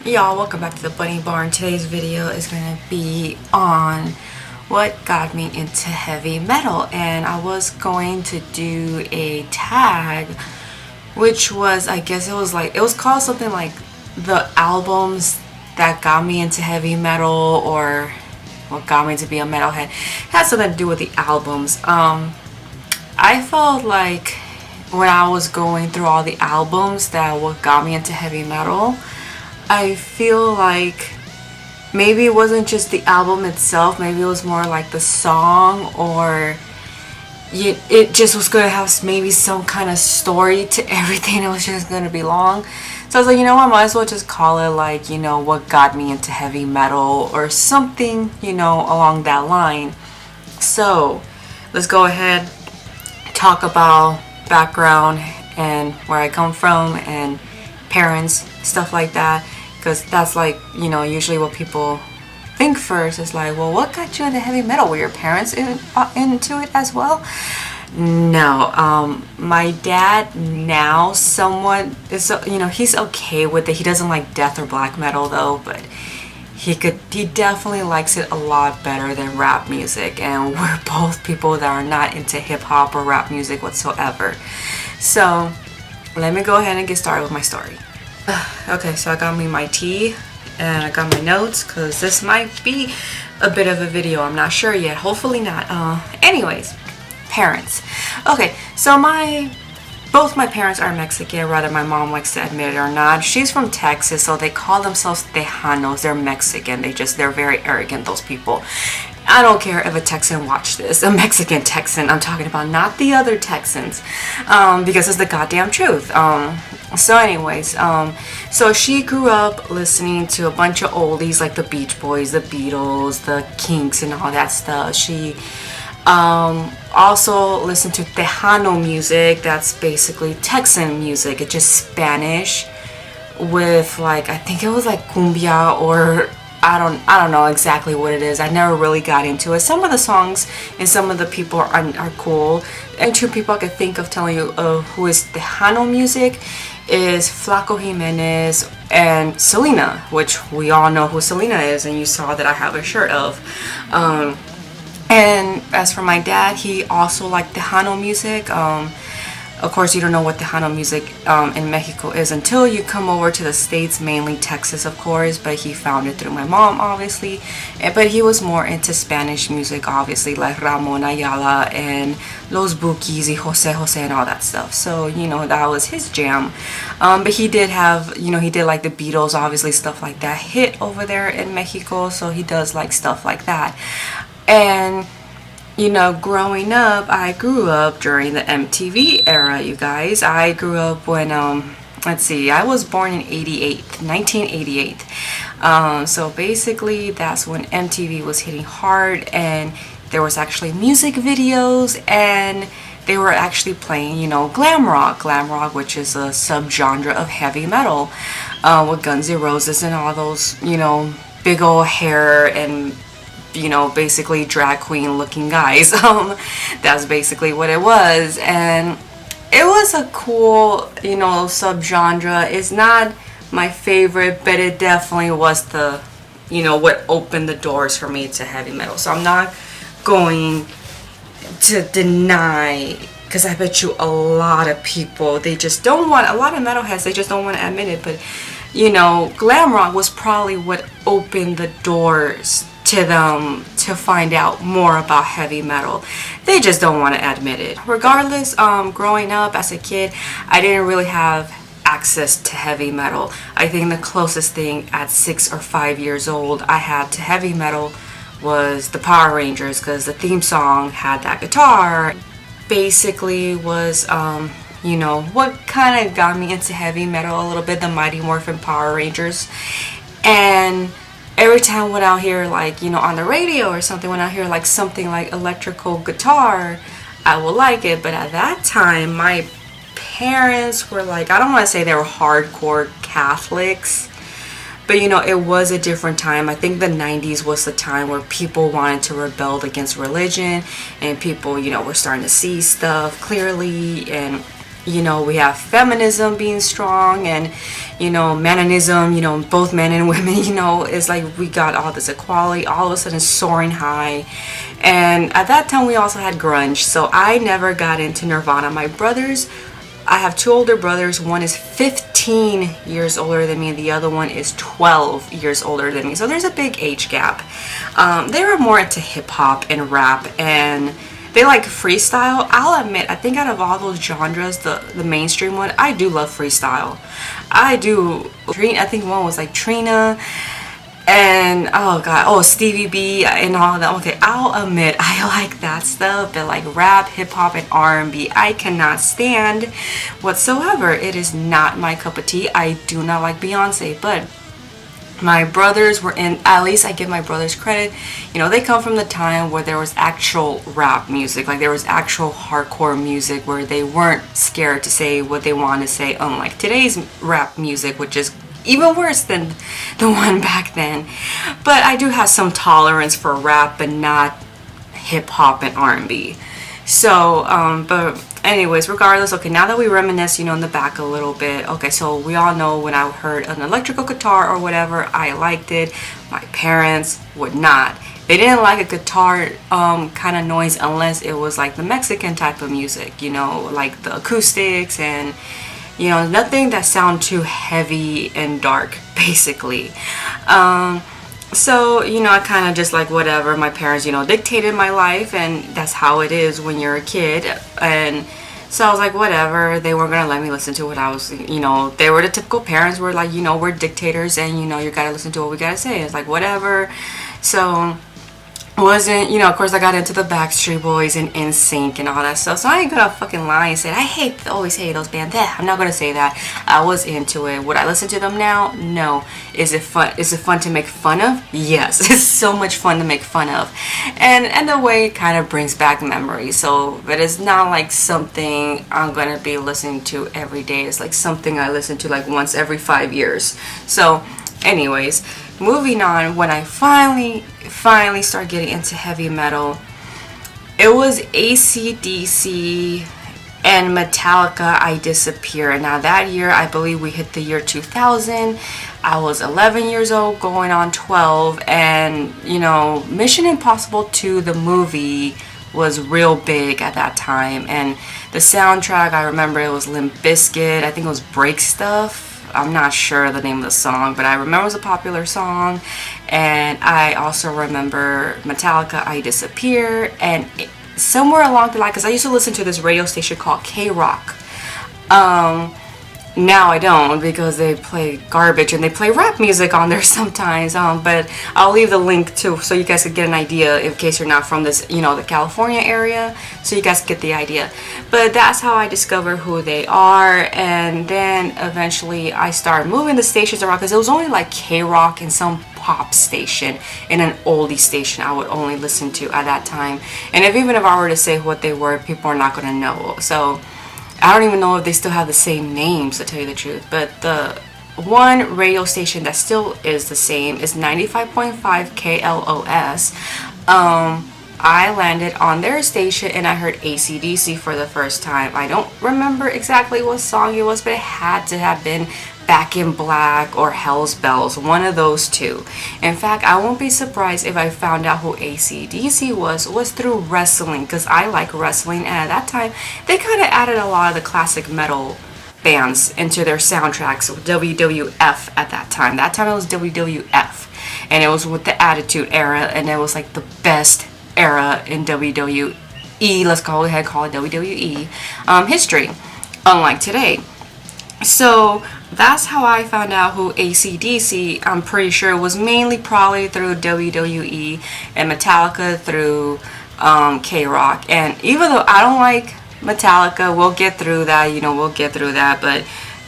Y'all, welcome back to the Bunny Barn. Today's video is going to be on what got me into heavy metal, and I was going to do a tag which was, I guess it was called something like the albums that got me into heavy metal, or what got me to be a metalhead. It had something to do with the albums. I felt like when I was going through all the albums that what got me into heavy metal, I feel like maybe it wasn't just the album itself, maybe it was more like the song, or it just was going to have maybe some kind of story to everything. It was just going to be long. So I was like, you know what, I might as well just call it like, what got me into heavy metal or something, along that line. So let's go ahead, talk about background and where I come from and parents, stuff like that, because that's like, usually what people think first is like, well, what got you into heavy metal? Were your parents into it as well? No, my dad now somewhat is, he's okay with it. He doesn't like death or black metal though, but he definitely likes it a lot better than rap music, and we're both people that are not into hip hop or rap music whatsoever. So let me go ahead and get started with my story. Okay, so I got me my tea and I got my notes because this might be a bit of a video. I'm not sure yet. Hopefully not. Anyways, parents. Okay, so both my parents are Mexican, whether my mom likes to admit it or not. She's from Texas, so they call themselves Tejanos. They're Mexican. They're very arrogant, those people. I don't care if a Texan watched this, a Mexican Texan. I'm talking about, not the other Texans, because it's the goddamn truth. So anyways, so she grew up listening to a bunch of oldies like the Beach Boys, the Beatles, the Kinks, and all that stuff. She also listened to Tejano music. That's basically Texan music. It's just Spanish with, like, I think it was like cumbia, or I don't know exactly what it is. I never really got into it. Some of the songs and some of the people are cool. And two people I could think of telling you who is Tejano music is Flaco Jimenez and Selena, which we all know who Selena is, and you saw that I have a shirt of. And as for my dad, he also liked Tejano music. Of course, you don't know what Tejano music in Mexico is until you come over to the States, mainly Texas, of course, but he found it through my mom, obviously. But he was more into Spanish music, obviously, like Ramon Ayala and Los Bukis y Jose Jose and all that stuff. So, that was his jam. But he did have, he did like the Beatles, obviously, stuff like that hit over there in Mexico, so he does like stuff like that. And growing up, I grew up during the MTV era, you guys. I grew up when, let's see, I was born in 1988. So basically, that's when MTV was hitting hard, and there was actually music videos, and they were actually playing, glam rock, which is a subgenre of heavy metal, with Guns N' Roses and all those, big old hair and basically drag queen looking guys. That's basically what it was, and it was a cool, subgenre. It's not my favorite, but it definitely was the, what opened the doors for me to heavy metal. So I'm not going to deny, because I bet you a lot of people, they just don't want, a lot of metalheads, they just don't want to admit it, but glam rock was probably what opened the doors to them to find out more about heavy metal. They just don't want to admit it. Regardless, growing up as a kid, I didn't really have access to heavy metal. I think the closest thing at 6 or 5 years old I had to heavy metal was the Power Rangers, because the theme song had that guitar. Basically was, what kind of got me into heavy metal a little bit, the Mighty Morphin Power Rangers. And every time when I hear, like, on the radio or something, when I hear like something like electrical guitar, I will like it. But at that time, my parents were like, I don't want to say they were hardcore Catholics, but it was a different time. I think the 90s was the time where people wanted to rebel against religion, and people, were starting to see stuff clearly, and you know, we have feminism being strong, and, you know, manism, you know, both men and women, you know, it's like we got all this equality all of a sudden soaring high. And at that time we also had grunge, so I never got into Nirvana. My brothers, I have two older brothers. One is 15 years older than me, and the other one is 12 years older than me. So there's a big age gap. They were more into hip hop and rap, and they like freestyle. I'll admit, I think out of all those genres, the mainstream one, I do love freestyle. I do. I think one was like Trina, and oh god, oh Stevie B and all that. Okay, I'll admit I like that stuff, but like rap, hip hop, and R&B, I cannot stand whatsoever. It is not my cup of tea. I do not like Beyonce, but my brothers were in, at least I give my brothers credit, you know, they come from the time where there was actual rap music, like there was actual hardcore music where they weren't scared to say what they want to say, unlike today's rap music, which is even worse than the one back then. But I do have some tolerance for rap, but not hip hop and R&B. So, but anyways, regardless, okay, now that we reminisce, you know, in the back a little bit, okay, so we all know when I heard an electrical guitar or whatever, I liked it. My parents would not. They didn't like a guitar kind of noise unless it was like the Mexican type of music, you know, like the acoustics and, you know, nothing that sound too heavy and dark, basically. So, you know, I kind of just like whatever. My parents, you know, dictated my life, and that's how it is when you're a kid. And so I was like, whatever. They weren't going to let me listen to what I was, you know, they were the typical parents were like, you know, we're dictators and, you know, you got to listen to what we got to say. It's like, whatever. So wasn't, you know, of course I got into the Backstreet Boys and NSYNC and all that stuff, so I ain't gonna fucking lie and say I always hate those bands. I'm not gonna say that. I was into it. Would I listen to them now? No. Is it fun to make fun of? Yes. It's so much fun to make fun of, and the way it kind of brings back memories. So, but it's not like something I'm gonna be listening to every day. It's like something I listen to like once every 5 years. So anyways, moving on, when I finally started getting into heavy metal, it was AC/DC and Metallica, I Disappear. Now that year, I believe we hit the year 2000. I was 11 years old going on 12, and you know, Mission Impossible 2, the movie, was real big at that time, and the soundtrack, I remember it was Limp Bizkit, I think it was Break Stuff. I'm not sure the name of the song, but I remember it was a popular song. And I also remember Metallica, I Disappear, and somewhere along the line, because I used to listen to this radio station called K-Rock. Now I don't, because they play garbage and they play rap music on there sometimes. But I'll leave the link too, so you guys can get an idea in case you're not from this, you know, the California area, so you guys get the idea. But that's how I discovered who they are, and then eventually I started moving the stations around, because it was only like K-Rock and some pop station and an oldie station I would only listen to at that time. And even if I were to say what they were, people are not gonna know. So I don't even know if they still have the same names, to tell you the truth. But the one radio station that still is the same is 95.5 KLOS. I landed on their station and I heard AC/DC for the first time. I don't remember exactly what song it was, but it had to have been Back in Black or Hell's Bells, one of those two. In fact, I won't be surprised if I found out who AC/DC was through wrestling, because I like wrestling, and at that time they kind of added a lot of the classic metal bands into their soundtracks. WWF at that time. That time it was WWF, and it was with the Attitude Era, and it was like the best era in WWE, let's go ahead and call it WWE history, unlike today. So that's how I found out who AC/DC, I'm pretty sure, was mainly probably through WWE, and Metallica through K-Rock. And even though I don't like Metallica, we'll get through that, you know, we'll get through that, but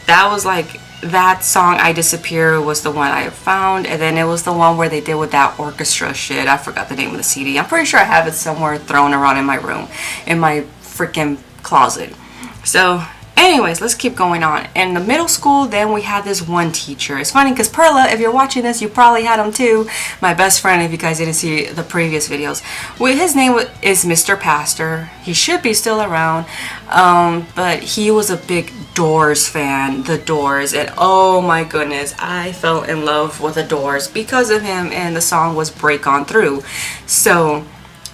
that was like, that song I Disappear was the one I found, and then it was the one where they did with that orchestra shit. I forgot the name of the CD. I'm pretty sure I have it somewhere thrown around in my room, in my freaking closet. So Anyways, let's keep going on. In the middle school, then we had this one teacher. It's funny because Perla, if you're watching this, you probably had him too. My best friend, if you guys didn't see the previous videos. Well, his name is Mr. Pastor. He should be still around. But he was a big Doors fan, the Doors. And oh my goodness, I fell in love with the Doors because of him. And the song was Break On Through. So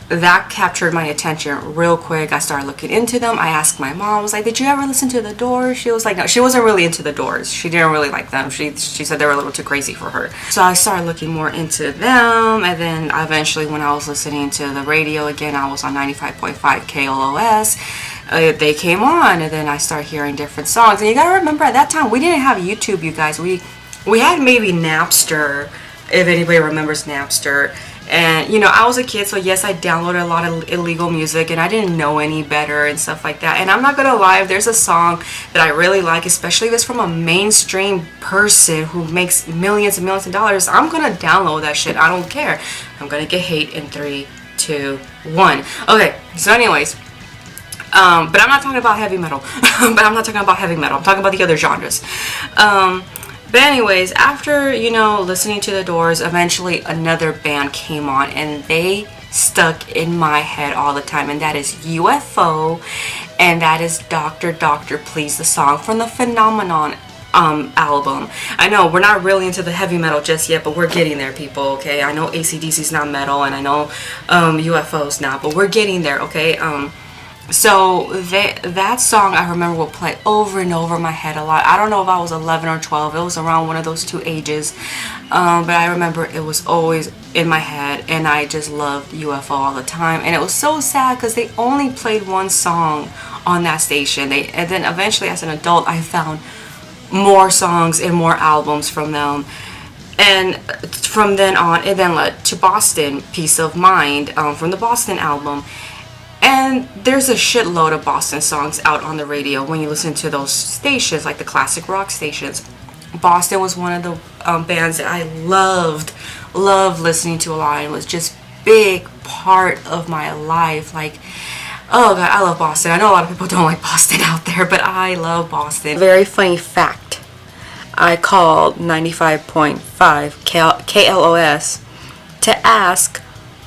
that captured my attention real quick. I started looking into them. I asked my mom, I was like, did you ever listen to the Doors? She was like, no, she wasn't really into the Doors. She didn't really like them. She said they were a little too crazy for her. So I started looking more into them, and then eventually when I was listening to the radio again, I was on 95.5 KLOS. They came on, and then I started hearing different songs. And you gotta remember, at that time we didn't have YouTube, you guys. We had maybe Napster, if anybody remembers Napster. And, you know, I was a kid, so yes, I downloaded a lot of illegal music, and I didn't know any better and stuff like that. And I'm not gonna lie, if there's a song that I really like, especially if it's from a mainstream person who makes millions and millions of dollars, I'm gonna download that shit. I don't care. I'm gonna get hate in 3, 2, 1. Okay, so anyways, but I'm not talking about heavy metal. I'm talking about the other genres. But anyways, after, you know, listening to the Doors, eventually another band came on, and they stuck in my head all the time, and that is UFO, and that is Doctor Please, the song from the Phenomenon album. I know we're not really into the heavy metal just yet, but we're getting there, people, okay? I know AC/DC's not metal, and I know UFO's not, but we're getting there, okay? So that song I remember would play over and over in my head a lot. I don't know if I was 11 or 12. It was around one of those two ages. But I remember it was always in my head, and I just loved UFO all the time. And it was so sad because they only played one song on that station. And then eventually as an adult, I found more songs and more albums from them. And from then on, it then led to Boston, Peace of Mind, from the Boston album. And there's a shitload of Boston songs out on the radio when you listen to those stations, like the classic rock stations. Boston was one of the bands that I loved listening to a lot, and it was just big part of my life. Like, oh god, I love Boston. I know a lot of people don't like Boston out there, but I love Boston. Very funny fact, I called 95.5 KLOS to ask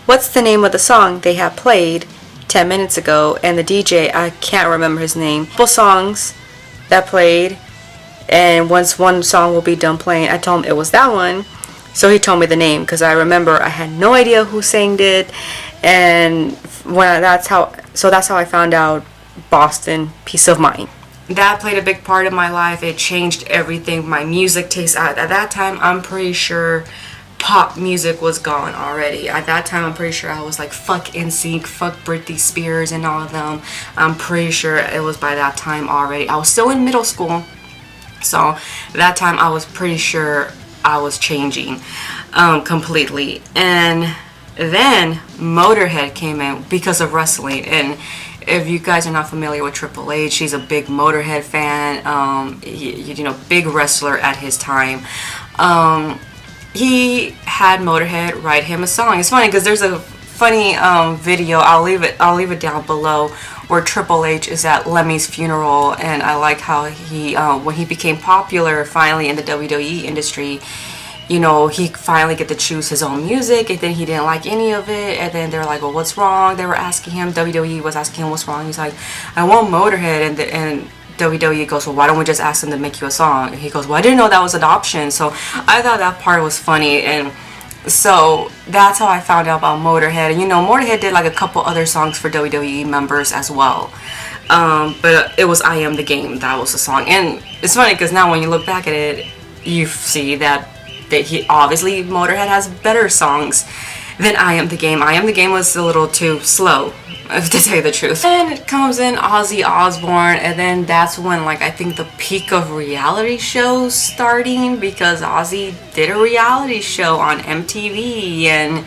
what's the name of the song they had played 10 minutes ago, and the DJ, I can't remember his name, couple songs that played, and once one song will be done playing, I told him it was that one, so he told me the name, because I remember I had no idea who sang it, and that's how I found out Boston, Peace of Mind. That played a big part in my life. It changed everything, my music taste. At that time, I'm pretty sure pop music was gone already. At that time, I'm pretty sure I was like, fuck NSYNC, fuck Britney Spears and all of them. I'm pretty sure it was by that time already. I was still in middle school, so that time I was pretty sure I was changing completely. And then Motorhead came in because of wrestling. And if you guys are not familiar with Triple H, he's a big Motorhead fan, you know, big wrestler at his time. He had Motorhead write him a song. It's funny because there's a funny video. I'll leave it down below, where Triple H is at Lemmy's funeral, and I like how he when he became popular finally in the WWE industry, you know, he finally get to choose his own music, and then he didn't like any of it, and then they're like, well, what's wrong? They were asking him, WWE was asking him what's wrong. He's like, I want Motorhead, and WWE goes, well, why don't we just ask them to make you a song? And he goes, well, I didn't know that was an option. So I thought that part was funny, and so that's how I found out about Motorhead. And you know, Motorhead did like a couple other songs for WWE members as well, but it was I Am the Game, that was the song. And it's funny because now when you look back at it, you see that he obviously, Motorhead has better songs than I Am the Game. I Am the Game was a little too slow, to tell you the truth. And it comes in Ozzy Osbourne, and then that's when, like, I think the peak of reality shows starting, because Ozzy did a reality show on MTV, and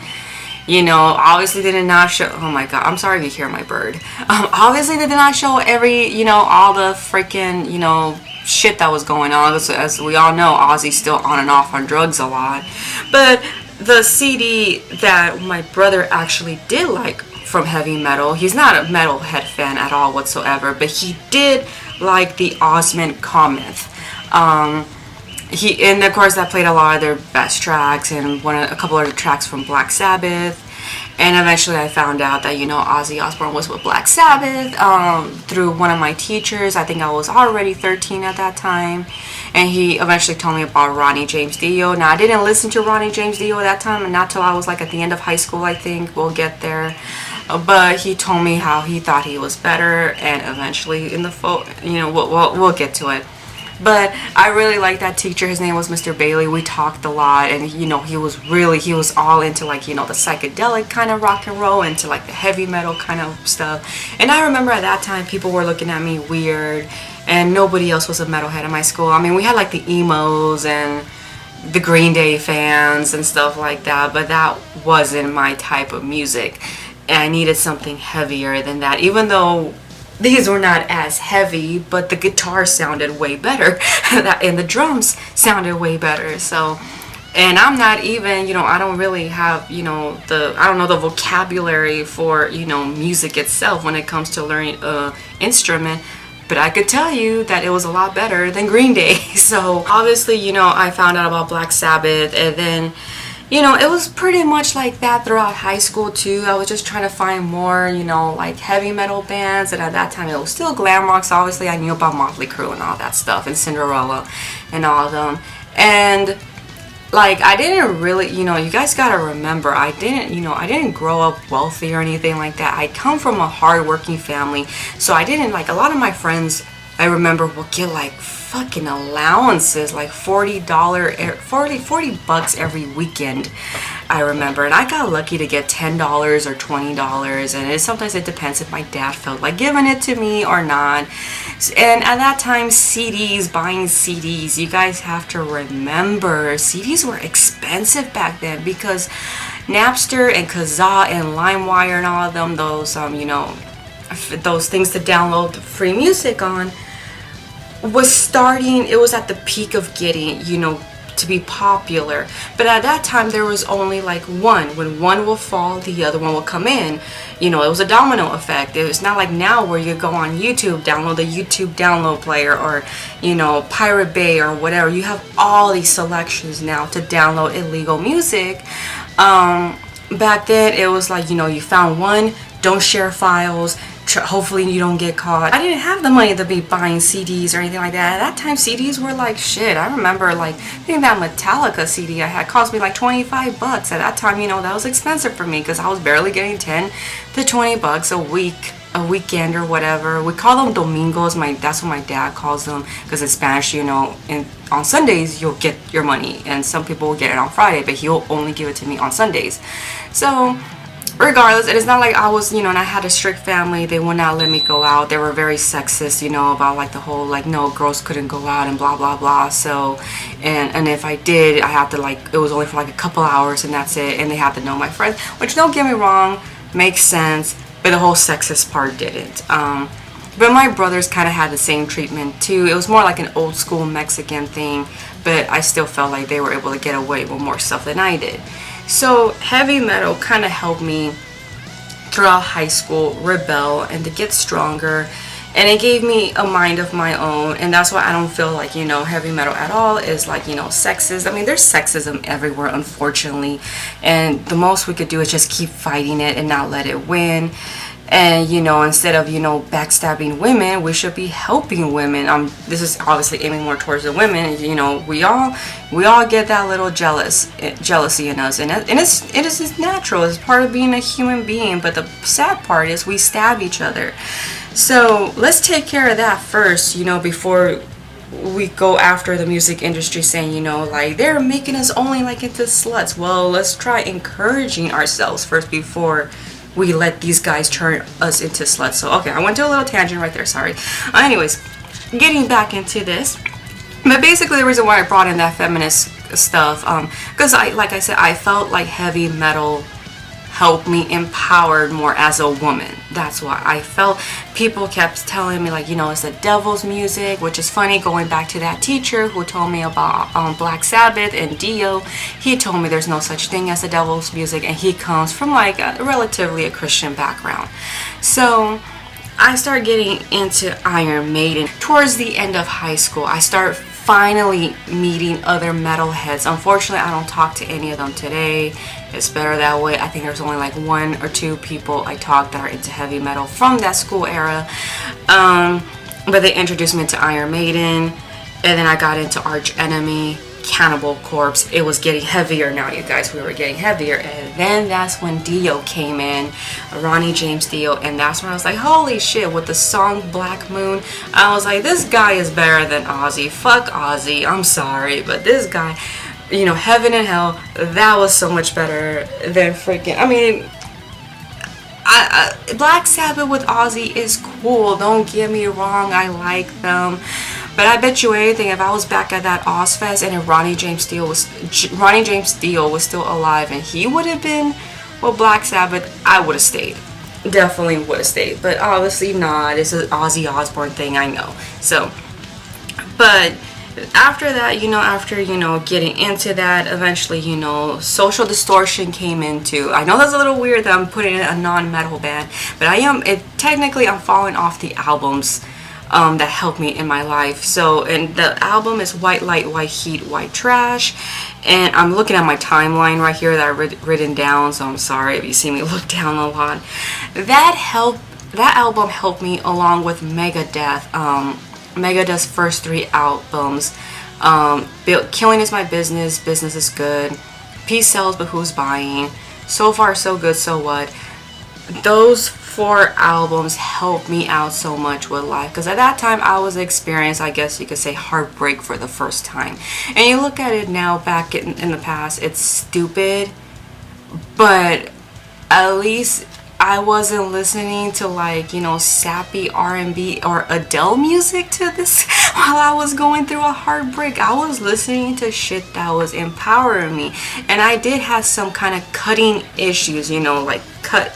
you know, obviously they did not show, oh my god, I'm sorry if you hear my bird. Obviously they did not show every, you know, all the freaking, you know, shit that was going on. As we all know, Ozzy's still on and off on drugs a lot. But the CD that my brother actually did like from heavy metal, he's not a metalhead fan at all whatsoever, but he did like the Osmond Comet. And of course that played a lot of their best tracks and a couple of the tracks from Black Sabbath. And eventually I found out that, Ozzy Osbourne was with Black Sabbath through one of my teachers. I think I was already 13 at that time. And he eventually told me about Ronnie James Dio. Now, I didn't listen to Ronnie James Dio at that time, and not till I was like at the end of high school, I think. We'll get there. But he told me how he thought he was better, and eventually in the we'll get to it. But I really liked that teacher. His name was Mr. Bailey. We talked a lot, and he was all into like, the psychedelic kind of rock and roll, into like the heavy metal kind of stuff. And I remember at that time people were looking at me weird, and nobody else was a metalhead in my school. I mean, we had like the emos and the Green Day fans and stuff like that, but that wasn't my type of music. And I needed something heavier than that, even though these were not as heavy, but the guitar sounded way better and the drums sounded way better. So, and I'm not even, I don't really have, I don't know the vocabulary for, music itself when it comes to learning an instrument. But I could tell you that it was a lot better than Green Day. So obviously, I found out about Black Sabbath, and then, it was pretty much like that throughout high school too. I was just trying to find more, like heavy metal bands. And at that time it was still glam rock. So obviously I knew about Motley Crue and all that stuff, and Cinderella and all of them. And like, I didn't really, you guys gotta remember, I didn't grow up wealthy or anything like that. I come from a hard-working family, so I didn't, like, a lot of my friends, I remember, would get like fucking allowances, like $40 bucks every weekend, I remember. And I got lucky to get $10 or $20, and sometimes it depends if my dad felt like giving it to me or not. And at that time, buying CDs, you guys have to remember, CDs were expensive back then, because Napster and Kazaa and LimeWire and all of them, those those things to download free music on, it was at the peak of getting, to be popular. But at that time there was only like one. When one will fall, the other one will come in. It was a domino effect. It was not like now where you go on YouTube, download the YouTube download player, or Pirate Bay or whatever. You have all these selections now to download illegal music. Back then it was like, you found one, don't share files, hopefully you don't get caught. I didn't have the money to be buying CDs or anything like that. At that time CDs were like shit. I remember, like, I think that Metallica CD I had cost me like 25 bucks. At that time, that was expensive for me, because I was barely getting 10 to 20 bucks a weekend or whatever. We call them domingos. That's what my dad calls them, because in Spanish, on Sundays you'll get your money, and some people will get it on Friday, but he'll only give it to me on Sundays. So regardless, it is not like I was, and I had a strict family. They would not let me go out. They were very sexist, about like the whole, like, no, girls couldn't go out and blah blah blah. So, and if I did, I had to, like, it was only for like a couple hours and that's it. And they had to know my friends, which, don't get me wrong, makes sense, but the whole sexist part didn't. But my brothers kind of had the same treatment too. It was more like an old school Mexican thing, but I still felt like they were able to get away with more stuff than I did. So heavy metal kind of helped me throughout high school rebel and to get stronger, and it gave me a mind of my own. And that's why I don't feel like, heavy metal at all is like, sexist. I mean, there's sexism everywhere, unfortunately, and the most we could do is just keep fighting it and not let it win. And instead of backstabbing women, we should be helping women. This is obviously aiming more towards the women. We all get that little jealousy in us, and it is natural. It's part of being a human being. But the sad part is we stab each other. So let's take care of that first, before we go after the music industry, saying, like, they're making us only like into sluts. Well, let's try encouraging ourselves first before we let these guys turn us into sluts. So, okay, I went to a little tangent right there, sorry. Anyways, getting back into this. But basically the reason why I brought in that feminist stuff, because like I said, I felt like heavy metal helped me empowered more as a woman. That's why I felt people kept telling me, like, it's the devil's music, which is funny, going back to that teacher who told me about Black Sabbath and Dio. He told me there's no such thing as the devil's music, and he comes from like relatively a Christian background. So I started getting into Iron Maiden towards the end of high school. I start finally meeting other metalheads. Unfortunately, I don't talk to any of them today. It's better that way. I think there's only like 1 or 2 people I talk that are into heavy metal from that school era. But they introduced me to Iron Maiden, and then I got into Arch Enemy, Cannibal Corpse. It was getting heavier now, you guys. We were getting heavier, and then that's when Dio came in, Ronnie James Dio, and that's when I was like, holy shit, with the song Black Moon, I was like, this guy is better than Ozzy. Fuck Ozzy, I'm sorry, but this guy, you know, Heaven and Hell, that was so much better than freaking, I mean, Black Sabbath with Ozzy is cool, don't get me wrong, I like them. But I bet you anything, if I was back at that Ozfest and if Ronnie James Dio was still alive and he would have been with Black Sabbath, I would have stayed. Definitely would have stayed. But obviously not. It's an Ozzy Osbourne thing, I know. So, but after that, after getting into that, eventually, Social Distortion came into. I know that's a little weird that I'm putting in a non-metal band, but technically I'm falling off the albums that helped me in my life. So, and the album is White Light, White Heat, White Trash. And I'm looking at my timeline right here that I've written down, so I'm sorry if you see me look down a lot. That album helped me along with Megadeth. Megadeth's first 3 albums. Killing Is My Business, Business Is Good, Peace Sells But Who's Buying, So Far So Good So What. Those 4 albums helped me out so much with life, because at that time I was experiencing, I guess you could say, heartbreak for the first time. And you look at it now, back in the past, it's stupid, but at least I wasn't listening to sappy R&B or Adele music to this while I was going through a heartbreak. I was listening to shit that was empowering me, and I did have some kind of cutting issues,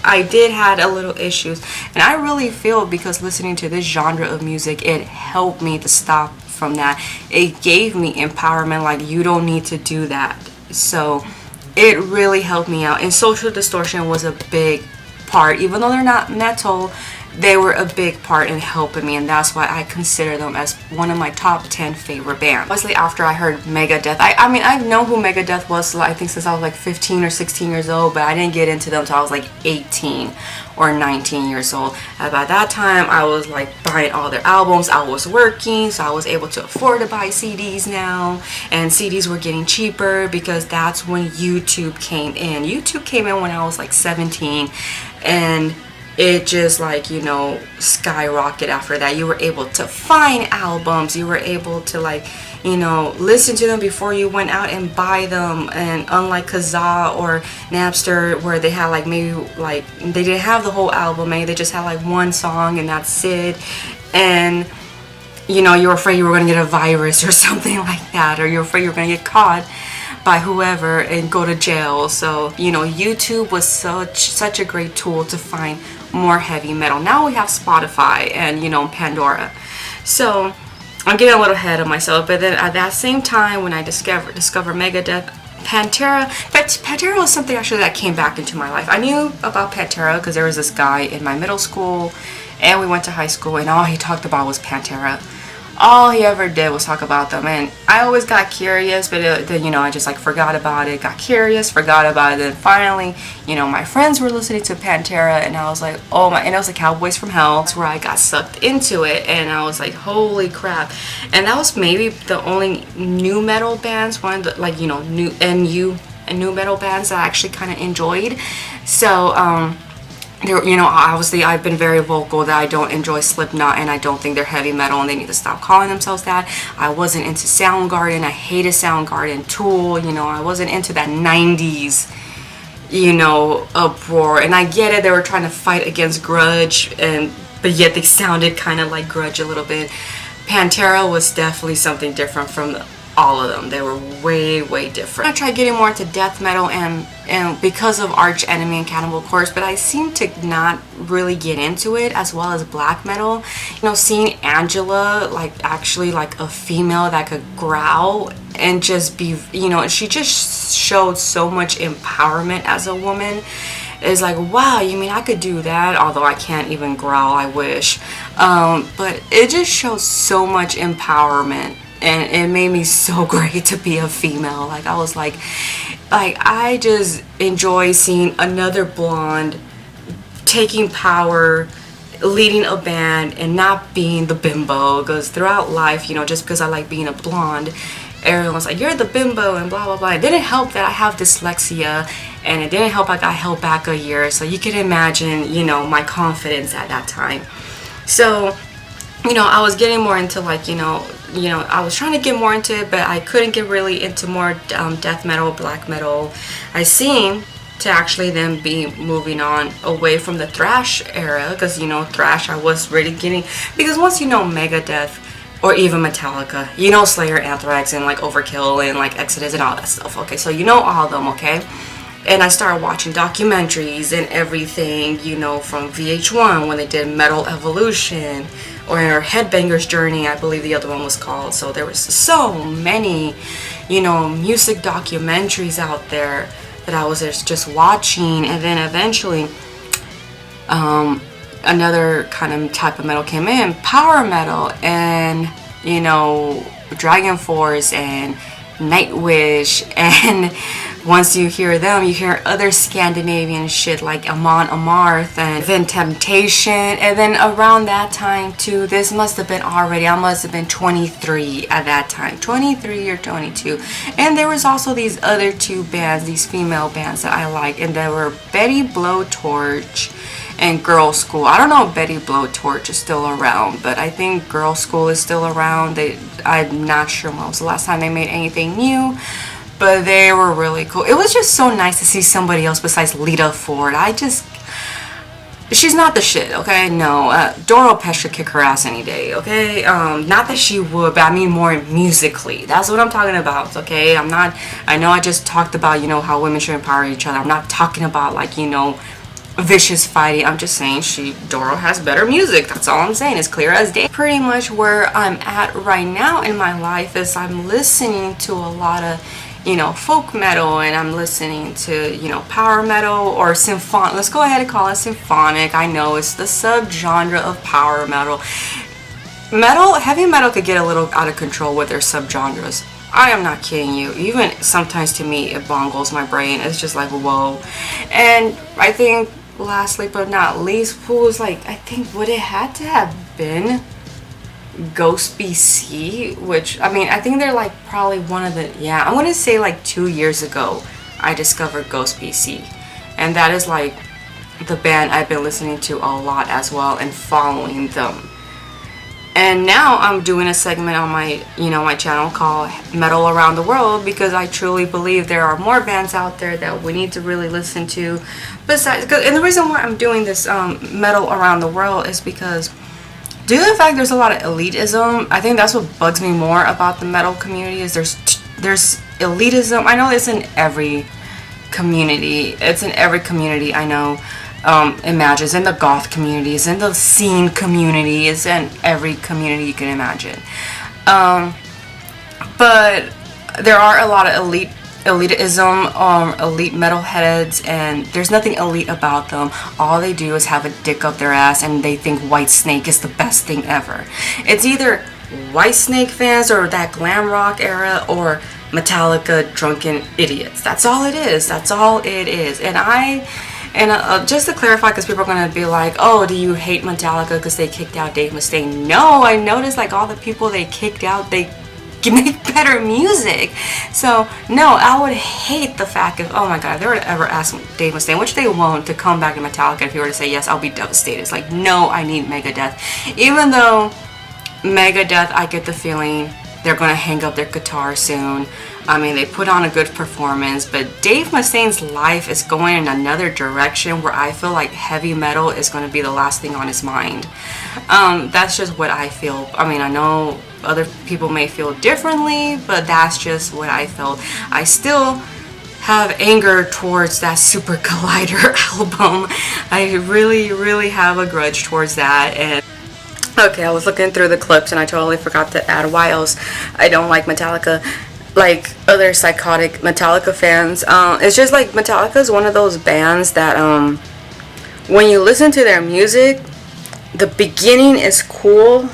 I did had a little issues, and I really feel because listening to this genre of music, it helped me to stop from that. It gave me empowerment, like, you don't need to do that. So it really helped me out, and Social Distortion was a big part. Even though they're not metal, they were a big part in helping me, and that's why I consider them as one of my top 10 favorite bands. Obviously, after I heard Megadeth, I mean, I've known who Megadeth was, I think, since I was like 15 or 16 years old, but I didn't get into them until I was like 18 or 19 years old. And by that time, I was like buying all their albums. I was working, so I was able to afford to buy CDs now, and CDs were getting cheaper because that's when YouTube came in. YouTube came in when I was like 17, and it just skyrocket after that. You were able to find albums, you were able to listen to them before you went out and buy them. And unlike Kazaa or Napster, where they had they didn't have the whole album, maybe they just had one song and that's it, and you were afraid you were going to get a virus or something like that, or you're afraid you're going to get caught by whoever and go to jail. So YouTube was such a great tool to find more heavy metal. Now we have Spotify and Pandora. So I'm getting a little ahead of myself, but then at that same time when I discovered Megadeth, Pantera was something actually that came back into my life. I knew about Pantera because there was this guy in my middle school, and we went to high school, and all he talked about was Pantera. All he ever did was talk about them, and I always got curious, but then I just forgot about it, got curious, forgot about it, and finally, my friends were listening to Pantera, and I was like, oh my, and it was like Cowboys from Hell. That's where I got sucked into it, and I was like, holy crap. And that was maybe the only new metal bands, one of the, new metal bands that I actually kind of enjoyed. So, obviously I've been very vocal that I don't enjoy Slipknot, and I don't think they're heavy metal, and they need to stop calling themselves that. I wasn't into Soundgarden. I hated Soundgarden. Tool, I wasn't into that 90s, uproar. And I get it, they were trying to fight against grunge, but yet they sounded kind of like grunge a little bit. Pantera was definitely something different from all of them. They were way, way different. I tried getting more into death metal and because of Arch Enemy and Cannibal Corpse, but I seem to not really get into it as well as black metal. Seeing Angela, actually a female that could growl and just be, she just showed so much empowerment as a woman. is like, wow, you mean I could do that? Although I can't even growl, I wish. But it just shows so much empowerment, and it made me so great to be a female. Like, I was like I just enjoy seeing another blonde taking power, leading a band, and not being the bimbo. Because throughout life, you know, just because I like being a blonde, everyone was like, you're the bimbo and blah blah blah. It didn't help that I have dyslexia, and it didn't help I got held back a year. So you can imagine, you know, my confidence at that time. So, you know, I was getting more into like, you know, I was trying to get more into it, but I couldn't get really into more death metal, black metal. I seem to actually then be moving on away from the thrash era, because, you know, thrash I was really getting, because once you know Megadeth or even Metallica, you know Slayer, Anthrax, and like Overkill and like Exodus and all that stuff, okay? So you know all of them, okay? And I started watching documentaries and everything, you know, from VH1 when they did Metal Evolution, or Headbanger's Journey, I believe the other one was called. So there was so many, you know, music documentaries out there that I was just watching. And then eventually another kind of type of metal came in, power metal, and, you know, Dragon Force and Nightwish, and once you hear them, you hear other Scandinavian shit like Amon Amarth and then Temptation. And then around that time too, this must have been already, I must have been 23 at that time, 23 or 22. And there was also these other two bands, these female bands that I like, and they were Betty Blowtorch and Girl School. I don't know if Betty Blowtorch is still around, but I think Girl School is still around. I'm not sure when was the last time they made anything new, but they were really cool. It was just so nice to see somebody else besides Lita Ford. She's not the shit, okay? No, Doro Pesh should kick her ass any day, okay? Not that she would, but I mean more musically. That's what I'm talking about, okay? I know I just talked about, you know, how women should empower each other. I'm not talking about, like, you know, vicious fighting. I'm just saying Doro has better music. That's all I'm saying. It's clear as day. Pretty much where I'm at right now in my life is I'm listening to a lot of, you know, folk metal, and I'm listening to, you know, power metal or symphonic. Let's go ahead and call it symphonic. I know it's the subgenre of power metal. Heavy metal could get a little out of control with their subgenres. I am not kidding you. Even sometimes to me it bongles my brain. It's just like, whoa. And I think lastly but not least, who was like, I think what it had to have been Ghost BC, which, I mean, I think they're like probably one of the, yeah, I'm gonna say like 2 years ago I discovered Ghost BC, and that is like the band I've been listening to a lot as well and following them. And now I'm doing a segment on my, you know, my channel called Metal Around the World, because I truly believe there are more bands out there that we need to really listen to. Besides, and the reason why I'm doing this Metal Around the World is because due to the fact there's a lot of elitism. I think that's what bugs me more about the metal community, is there's elitism. I know it's in every community. It's in every community, I know. Imagine it's in the goth community, it's in the scene community, it's in every community you can imagine. But there are a lot of elitism, elite metalheads, and there's nothing elite about them. All they do is have a dick up their ass, and they think Whitesnake is the best thing ever. It's either Whitesnake fans or that glam rock era, or Metallica drunken idiots. That's all it is. That's all it is. And just to clarify, because people are going to be like, oh, do you hate Metallica because they kicked out Dave Mustaine? No, I noticed like all the people they kicked out, they make better music. So no, I would hate the fact if, oh my god, if they were to ever ask Dave Mustaine, which they won't, to come back to Metallica, if he were to say yes, I'll be devastated. It's like, no, I need Megadeth. Even though Megadeth, I get the feeling they're going to hang up their guitar soon. I mean, they put on a good performance, but Dave Mustaine's life is going in another direction where I feel like heavy metal is going to be the last thing on his mind. That's just what I feel. I mean, I know other people may feel differently, but that's just what I felt. I still have anger towards that Super Collider album. I really, really have a grudge towards that. And okay, I was looking through the clips and I totally forgot to add why else I don't like Metallica. like other psychotic Metallica fans. It's just like Metallica is one of those bands that when you listen to their music, the beginning is cool,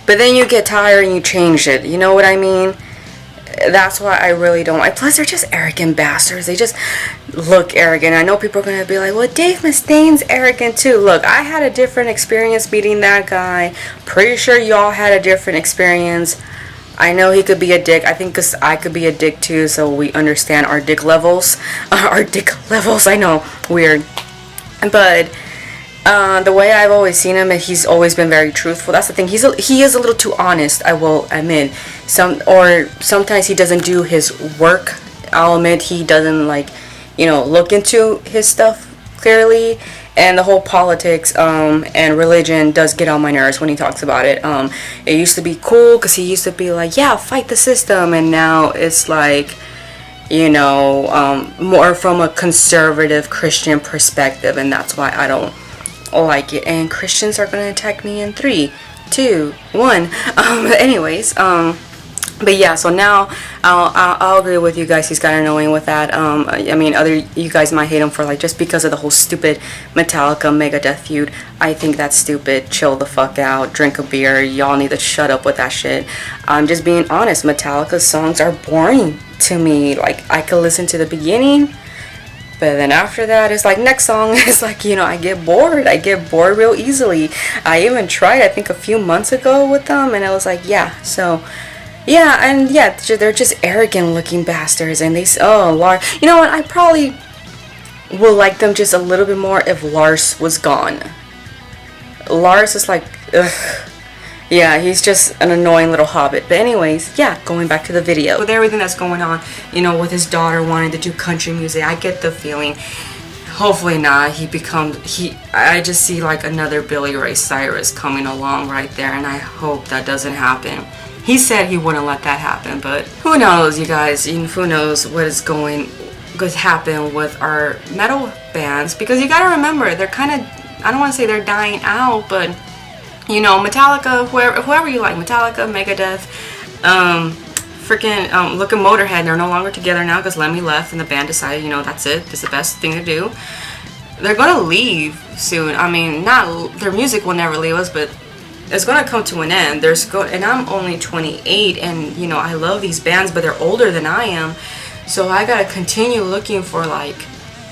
but then you get tired and you change it. You know what I mean? That's why I really don't like. Plus, they're just arrogant bastards. They just look arrogant. I know people are gonna be like, "Well, Dave Mustaine's arrogant too." Look, I had a different experience meeting that guy. Pretty sure y'all had a different experience. I know he could be a dick. I think 'cause I could be a dick too, so we understand our dick levels. Our dick levels. I know, weird, but. The way I've always seen him, he's always been very truthful. That's the thing. He is a little too honest, I will admit. Sometimes he doesn't do his work. I'll admit he doesn't look into his stuff clearly. And the whole politics and religion does get on my nerves when he talks about it. It used to be cool because he used to be like, yeah, fight the system, and now it's like, more from a conservative Christian perspective, and that's why I don't like it. And Christians are gonna attack me in 3, 2, 1. Anyways, but yeah. So now I'll agree with you guys. He's kind of annoying with that. I mean, you guys might hate him for just because of the whole stupid Metallica Megadeth feud. I think that's stupid. Chill the fuck out. Drink a beer. Y'all need to shut up with that shit. I'm just being honest. Metallica's songs are boring to me. I could listen to the beginning. But then after that, it's like next song is I get bored. I get bored real easily. I even tried, I think, a few months ago with them, and I was like, yeah. So, yeah, and yeah, they're just arrogant looking bastards. And Lars. You know what? I probably will like them just a little bit more if Lars was gone. Lars is like, ugh. Yeah, he's just an annoying little hobbit. But anyways, yeah, going back to the video. With everything that's going on, with his daughter wanting to do country music, I get the feeling, hopefully not, I just see another Billy Ray Cyrus coming along right there, and I hope that doesn't happen. He said he wouldn't let that happen, but who knows, you guys, who knows what is going to happen with our metal bands, because you gotta remember, they're kind of, I don't want to say they're dying out, but Metallica, whoever you like, Metallica, Megadeth, freaking, look at Motorhead, they're no longer together now because Lemmy left and the band decided, that's it, it's the best thing to do. They're gonna leave soon. I mean, their music will never leave us, but it's gonna come to an end. And I'm only 28, and I love these bands, but they're older than I am, so I gotta continue looking for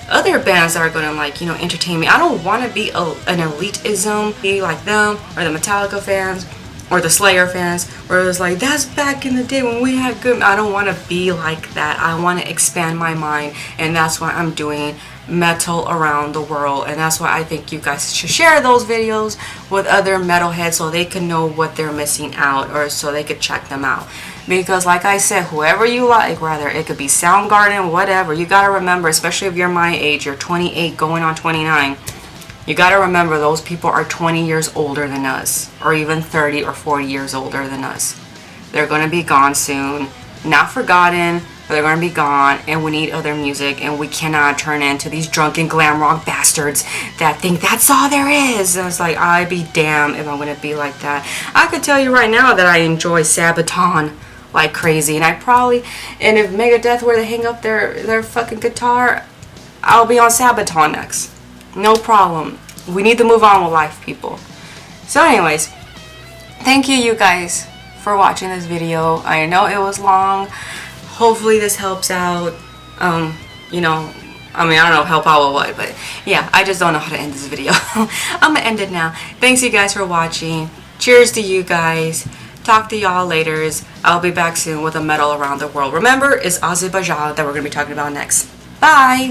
other bands that are gonna entertain me. I don't want to be an elitism, be like them or the Metallica fans or the Slayer fans, where it was that's back in the day when we had good. I don't want to be like that. I want to expand my mind, and that's why I'm doing metal around the world, and that's why I think you guys should share those videos with other metalheads so they can know what they're missing out, or so they could check them out. Because like I said, whoever you like, whether it could be Soundgarden, whatever, you gotta remember, especially if you're my age, you're 28 going on 29, you gotta remember those people are 20 years older than us, or even 30 or 40 years older than us. They're gonna be gone soon, not forgotten, but they're gonna be gone, and we need other music, and we cannot turn into these drunken glam rock bastards that think that's all there is. And it's I'd be damned if I'm gonna be like that. I could tell you right now that I enjoy Sabaton like crazy, and if Megadeth were to hang up their fucking guitar, I'll be on Sabaton next. No problem. We need to move on with life, people. So anyways, thank you guys for watching this video. I know it was long. Hopefully this helps out. I don't know, help out with what, but yeah, I just don't know how to end this video. I'm gonna end it now. Thanks you guys for watching. Cheers to you guys. Talk to y'all later. I'll be back soon with a metal around the world. Remember, it's Azerbaijan that we're gonna be talking about next. Bye!